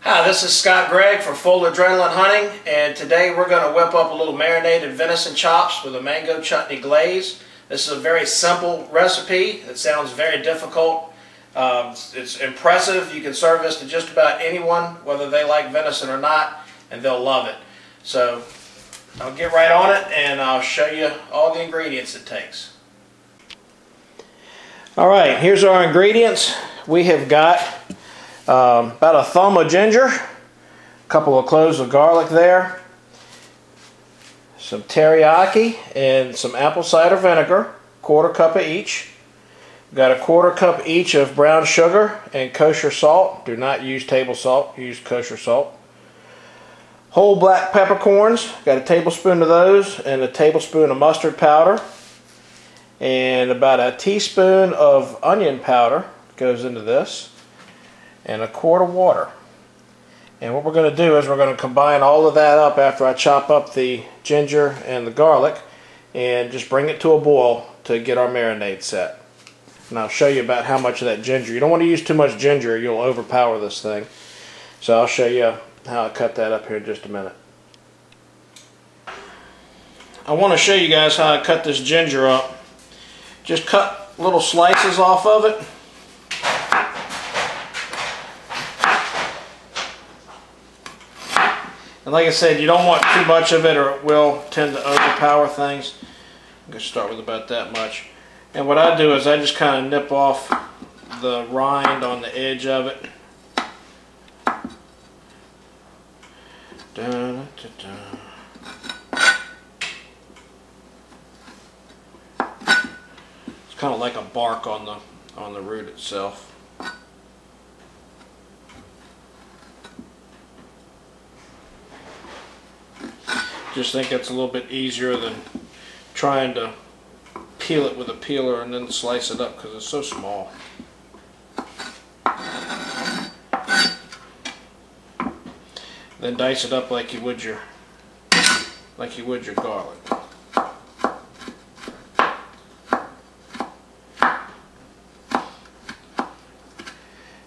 Hi, this is Scott Gregg for Full Adrenaline Hunting, and today we're going to whip up a little marinated venison chops with a mango chutney glaze. This is a very simple recipe. It sounds very difficult. It's impressive. You can serve this to just about anyone, whether they like venison or not, and they'll love it. So I'll get right on it and I'll show you all the ingredients it takes. Alright, here's our ingredients. We have got about a thumb of ginger, a couple of cloves of garlic there, some teriyaki and some apple cider vinegar, quarter cup of each. We've got a quarter cup each of brown sugar and kosher salt. Do not use table salt, use kosher salt. Whole black peppercorns, got a tablespoon of those, and a tablespoon of mustard powder, and about a teaspoon of onion powder goes into this, and a quart of water. And what we're going to do is we're going to combine all of that up after I chop up the ginger and the garlic and just bring it to a boil to get our marinade set. And I'll show you about how much of that ginger. You don't want to use too much ginger, you'll overpower this thing. So I'll show you how I cut that up here in just a minute. I want to show you guys how I cut this ginger up. Just cut little slices off of it. And like I said, you don't want too much of it or it will tend to overpower things. I'm going to start with about that much. And what I do is I just kind of nip off the rind on the edge of it. Dun, dun, dun. It's kind of like a bark on the root itself. Just think it's a little bit easier than trying to peel it with a peeler and then slice it up because it's so small. Then dice it up like you would your garlic.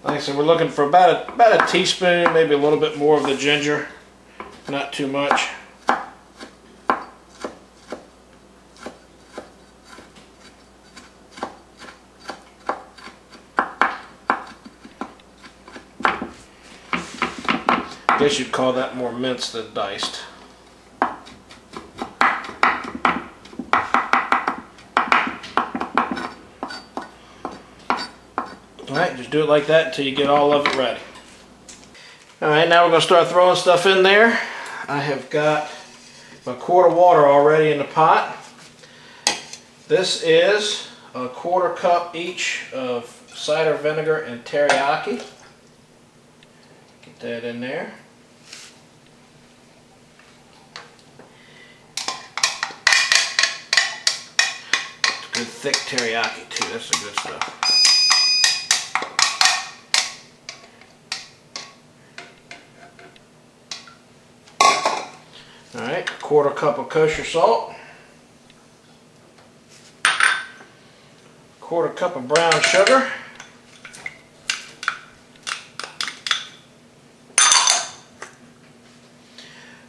Like I said, we're looking for about a teaspoon, maybe a little bit more of the ginger, not too much. I guess you'd call that more minced than diced. Alright, just do it like that until you get all of it ready. Alright, now we're going to start throwing stuff in there. I have got a quart of water already in the pot. This is a quarter cup each of cider vinegar and teriyaki. Get that in there. Good thick teriyaki too, that's the good stuff. Alright, quarter cup of kosher salt. Quarter cup of brown sugar.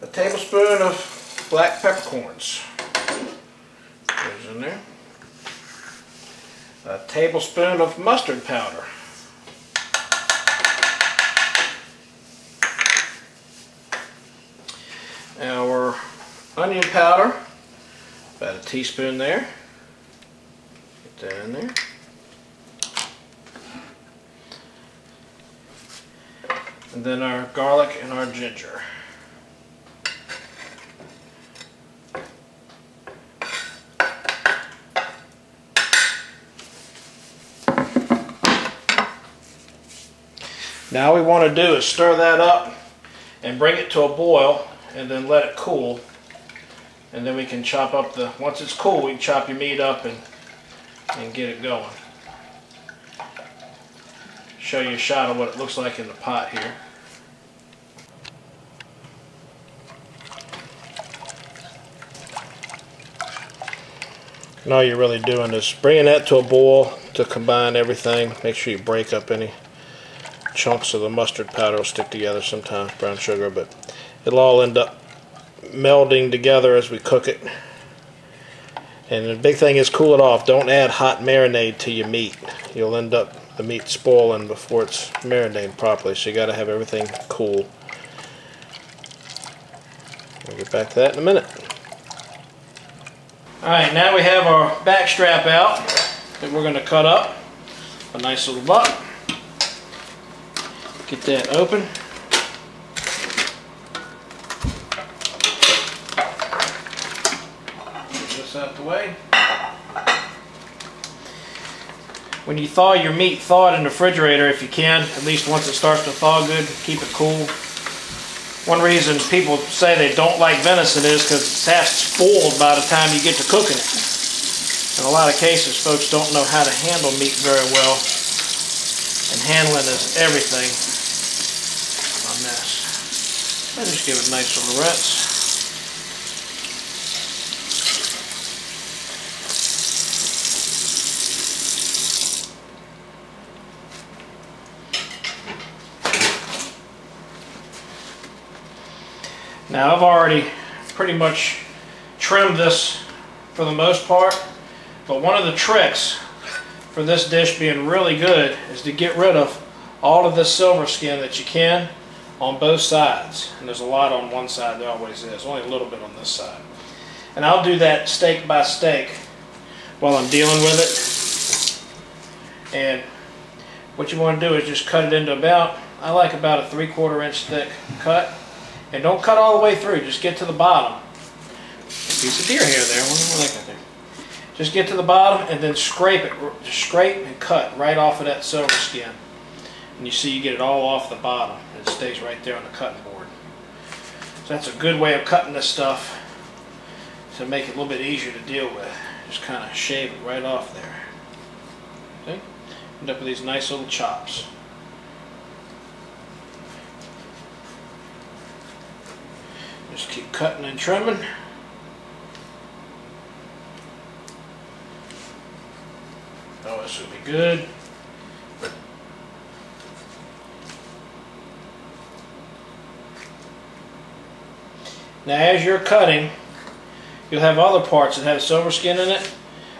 A tablespoon of black peppercorns. Goes in there. A tablespoon of mustard powder. Our onion powder, about a teaspoon there. Get that in there. And then our garlic and our ginger. Now all we want to do is stir that up and bring it to a boil and then let it cool. And then we can chop up once it's cool, we can chop your meat up and get it going. Show you a shot of what it looks like in the pot here. And all you're really doing is bringing that to a boil to combine everything. Make sure you break up any chunks of the mustard powder will stick together sometimes, brown sugar, but it'll all end up melding together as we cook it. And the big thing is cool it off. Don't add hot marinade to your meat. You'll end up the meat spoiling before it's marinated properly, so you got to have everything cool. We'll get back to that in a minute. Alright, now we have our back strap out that we're going to cut up. A nice little butt. Get that open. Get this out the way. When you thaw your meat, thaw it in the refrigerator if you can. At least once it starts to thaw good, keep it cool. One reason people say they don't like venison is because it's half spoiled by the time you get to cooking it. In a lot of cases, folks don't know how to handle meat very well. And handling is everything on this. I just give it a nice little rinse. Now I've already pretty much trimmed this for the most part, but one of the tricks for this dish being really good is to get rid of all of this silver skin that you can on both sides. And there's a lot on one side, there always is, only a little bit on this side. And I'll do that steak by steak while I'm dealing with it. And what you want to do is just cut it into about, I like about a 3/4 inch thick cut. And don't cut all the way through, just get to the bottom. A piece of deer hair there, I wonder what that got there. Just get to the bottom and then scrape it, just scrape and cut right off of that silver skin. And you see you get it all off the bottom. It stays right there on the cutting board. So that's a good way of cutting this stuff to make it a little bit easier to deal with. Just kind of shave it right off there. See? End up with these nice little chops. Just keep cutting and trimming. Oh, this will be good. Now as you're cutting, you'll have other parts that have silver skin in it.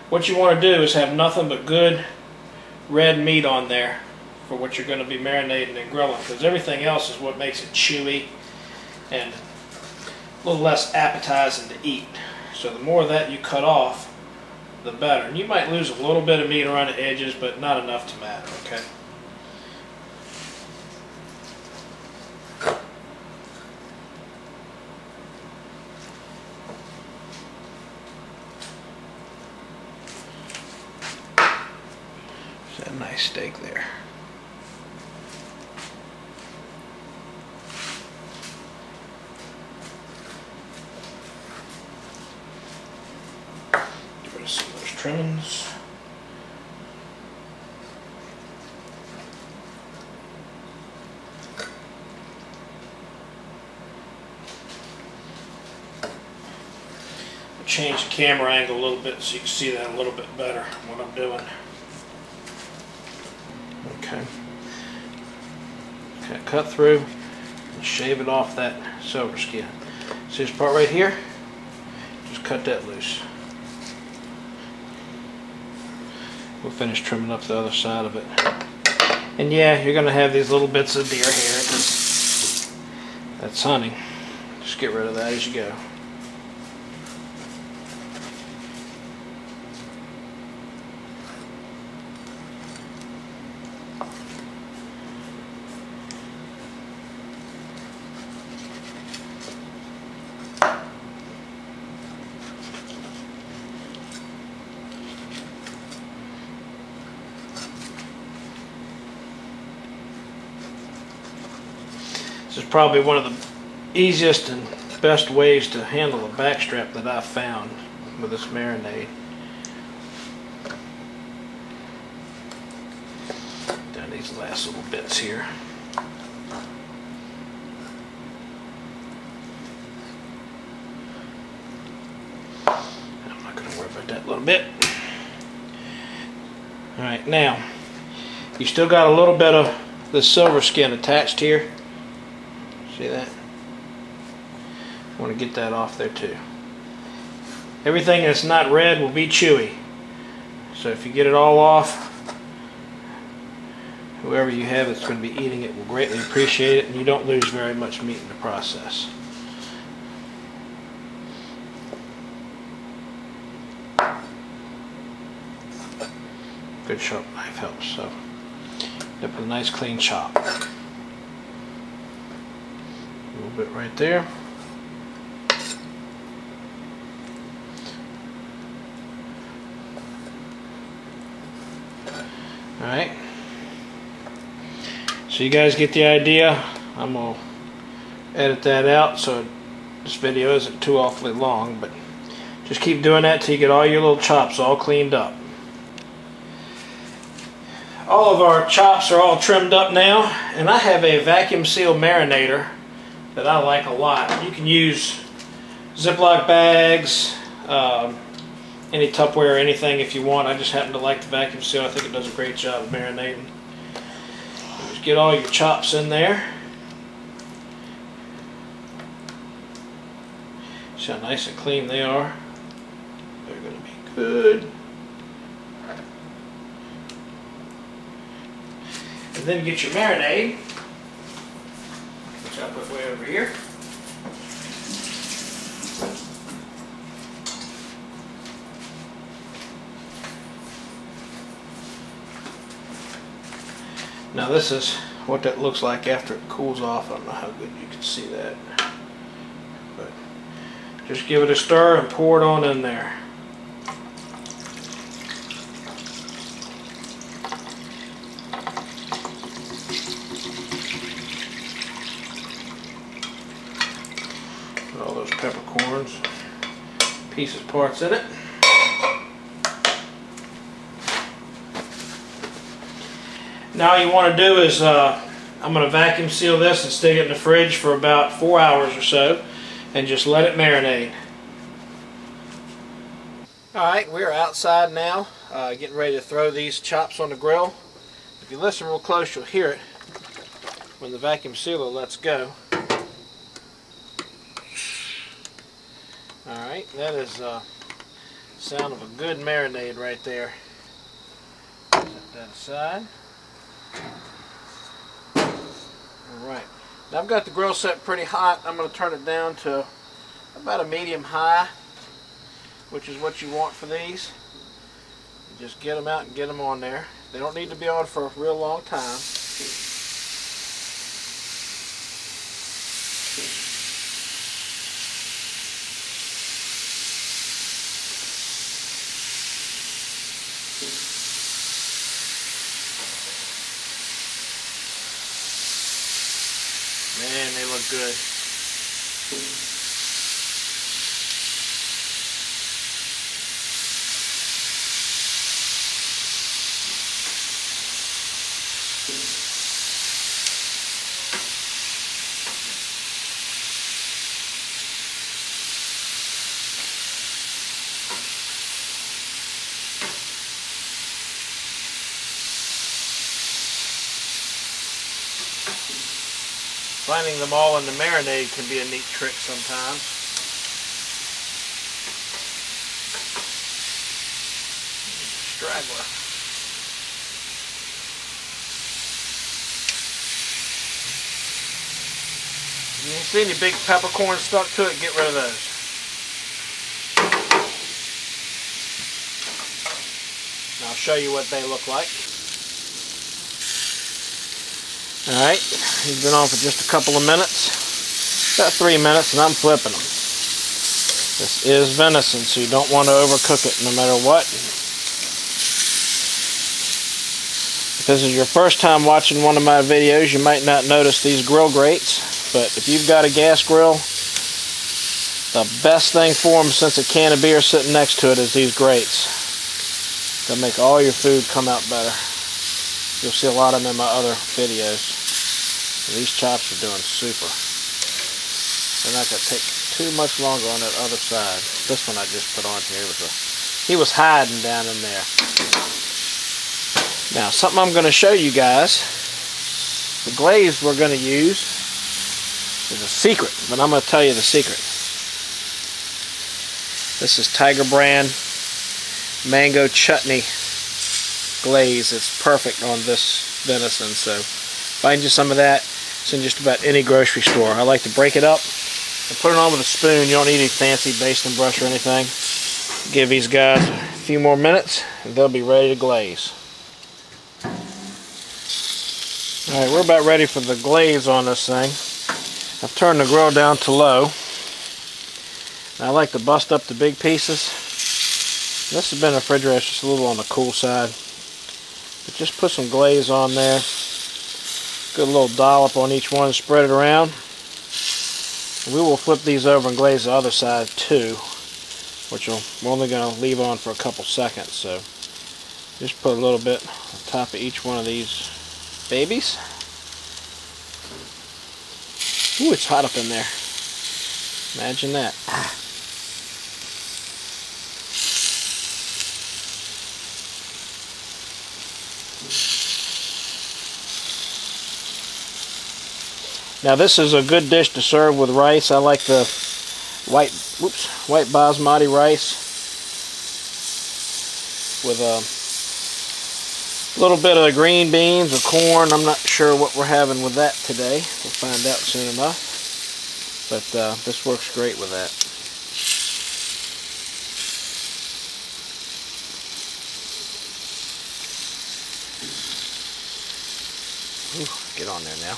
What you want to do is have nothing but good red meat on there for what you're going to be marinating and grilling, because everything else is what makes it chewy and a little less appetizing to eat. So the more of that you cut off, the better. And you might lose a little bit of meat around the edges, but not enough to matter, okay? There's a nice steak there. Some of those trimmings. Change the camera angle a little bit so you can see that a little bit better what I'm doing. Okay. Kind of cut through and shave it off that silver skin. See this part right here? Just cut that loose. We'll finish trimming up the other side of it. And yeah, you're going to have these little bits of deer hair because that's hunting. Just get rid of that as you go. This is probably one of the easiest and best ways to handle a backstrap that I've found with this marinade. Down these last little bits here. I'm not going to worry about that little bit. Alright, now you still got a little bit of this silver skin attached here. See that? I want to get that off there too. Everything that's not red will be chewy. So if you get it all off, whoever you have that's going to be eating it will greatly appreciate it, and you don't lose very much meat in the process. Good sharp knife helps. So end up with a nice clean chop. A little bit right there. Alright. So you guys get the idea. I'm going to edit that out so this video isn't too awfully long, but just keep doing that till you get all your little chops all cleaned up. All of our chops are all trimmed up now, and I have a vacuum seal marinator that I like a lot. You can use Ziploc bags, any Tupperware or anything if you want. I just happen to like the vacuum seal. I think it does a great job of marinating. Just get all your chops in there. See how nice and clean they are. They're going to be good. And then get your marinade, which I put way over here. Now this is what that looks like after it cools off. I don't know how good you can see that, but just give it a stir and pour it on in there. Put all those peppercorns, pieces, parts in it. Now all you want to do is, I'm going to vacuum seal this and stick it in the fridge for about 4 hours or so, and just let it marinate. Alright, we're outside now, getting ready to throw these chops on the grill. If you listen real close, you'll hear it when the vacuum sealer lets go. Alright, that is the sound of a good marinade right there. Set that aside. Alright, now I've got the grill set pretty hot. I'm going to turn it down to about a medium high, which is what you want for these. You just get them out and get them on there. They don't need to be on for a real long time. Man, they look good. Finding them all in the marinade can be a neat trick sometimes. Straggler. If you see any big peppercorns stuck to it, get rid of those. And I'll show you what they look like. Alright, he's been on for just a couple of minutes, about 3 minutes, and I'm flipping them. This is venison, so you don't want to overcook it no matter what. If this is your first time watching one of my videos, you might not notice these grill grates, but if you've got a gas grill, the best thing for them, since a can of beer sitting next to it, is these grates. They'll make all your food come out better. You'll see a lot of them in my other videos. These chops are doing super. They're not going to take too much longer on that other side. This one I just put on here, he was hiding down in there. Now, something I'm going to show you guys The glaze we're going to use is a secret, but I'm going to tell you the secret. This is Tiger brand mango chutney glaze. It's perfect on this venison, so find you some of that. It's in just about any grocery store. I like to break it up and put it on with a spoon. You don't need any fancy basting brush or anything. Give these guys a few more minutes and they'll be ready to glaze. Alright, we're about ready for the glaze on this thing. I've turned the grill down to low. I like to bust up the big pieces. This has been refrigerated just a little on the cool side. But just put some glaze on there. Good little dollop on each one, spread it around. We will flip these over and glaze the other side too, which we're only going to leave on for a couple seconds. So just put a little bit on top of each one of these babies. Ooh, it's hot up in there. Imagine that. Now this is a good dish to serve with rice. I like the white basmati rice with a little bit of green beans or corn. I'm not sure what we're having with that today. We'll find out soon enough. But this works great with that. Ooh, get on there now.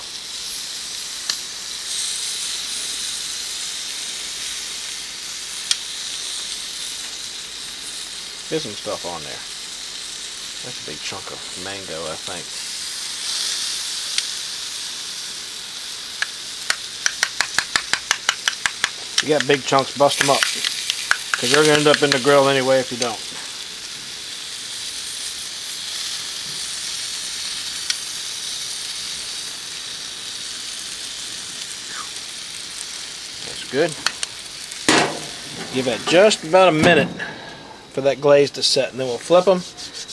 There's some stuff on there. That's a big chunk of mango, I think. If you got big chunks, bust them up, because they're going to end up in the grill anyway if you don't. That's good. Give it just about a minute for that glaze to set, and then we'll flip them.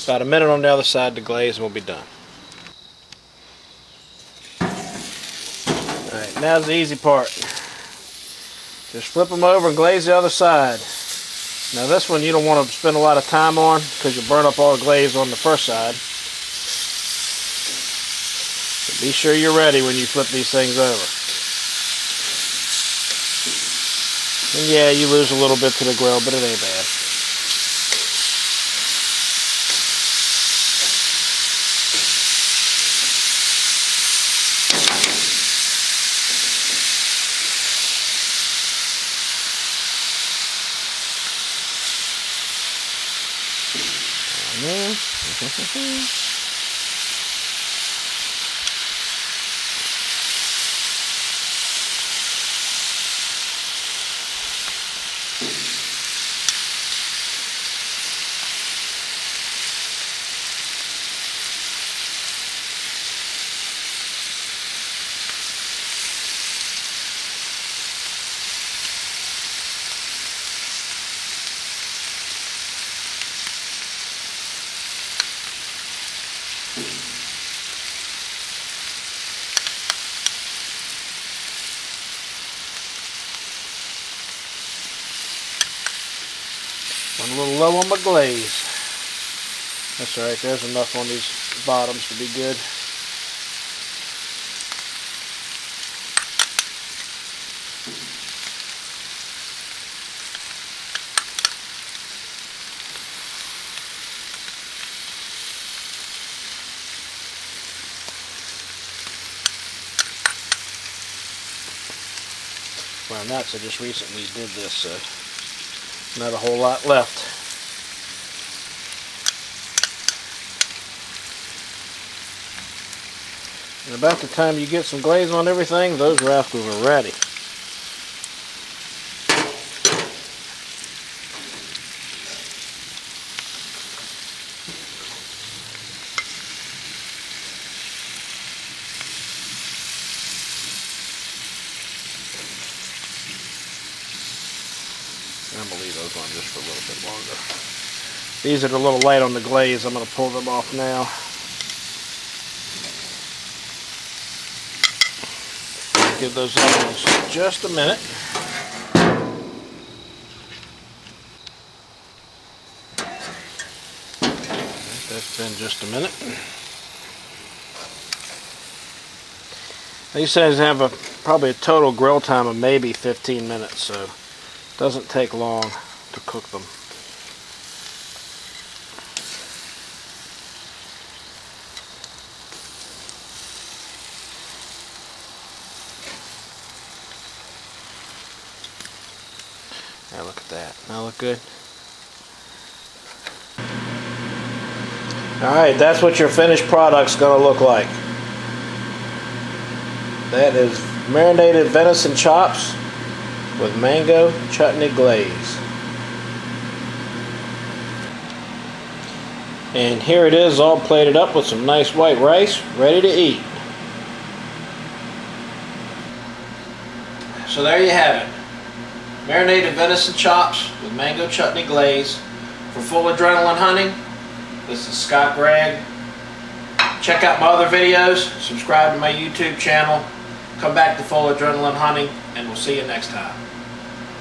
About a minute on the other side to glaze and we'll be done. Alright, now's the easy part. Just flip them over and glaze the other side. Now this one you don't want to spend a lot of time on because you'll burn up all the glaze on the first side. So be sure you're ready when you flip these things over. And yeah, you lose a little bit to the grill, but it ain't bad. I'm a little low on my glaze. That's alright, there's enough on these bottoms to be good. Well, nuts, I just recently did this, so not a whole lot left. And about the time you get some glaze on everything, those rascals are ready. I'm going to leave those on just for a little bit longer. These are a little light on the glaze. I'm going to pull them off now. give those onions just a minute. That's been just a minute. These things have probably a total grill time of maybe 15 minutes, so it doesn't take long to cook them. Now look at that. Now look good. Alright, that's what your finished product's going to look like. That is marinated venison chops with mango chutney glaze. And here it is, all plated up with some nice white rice, ready to eat. So there you have it. Marinated venison chops with mango chutney glaze. For full adrenaline hunting, this is Scott Gregg. Check out my other videos, subscribe to my YouTube channel, come back to Full Adrenaline Hunting, and we'll see you next time.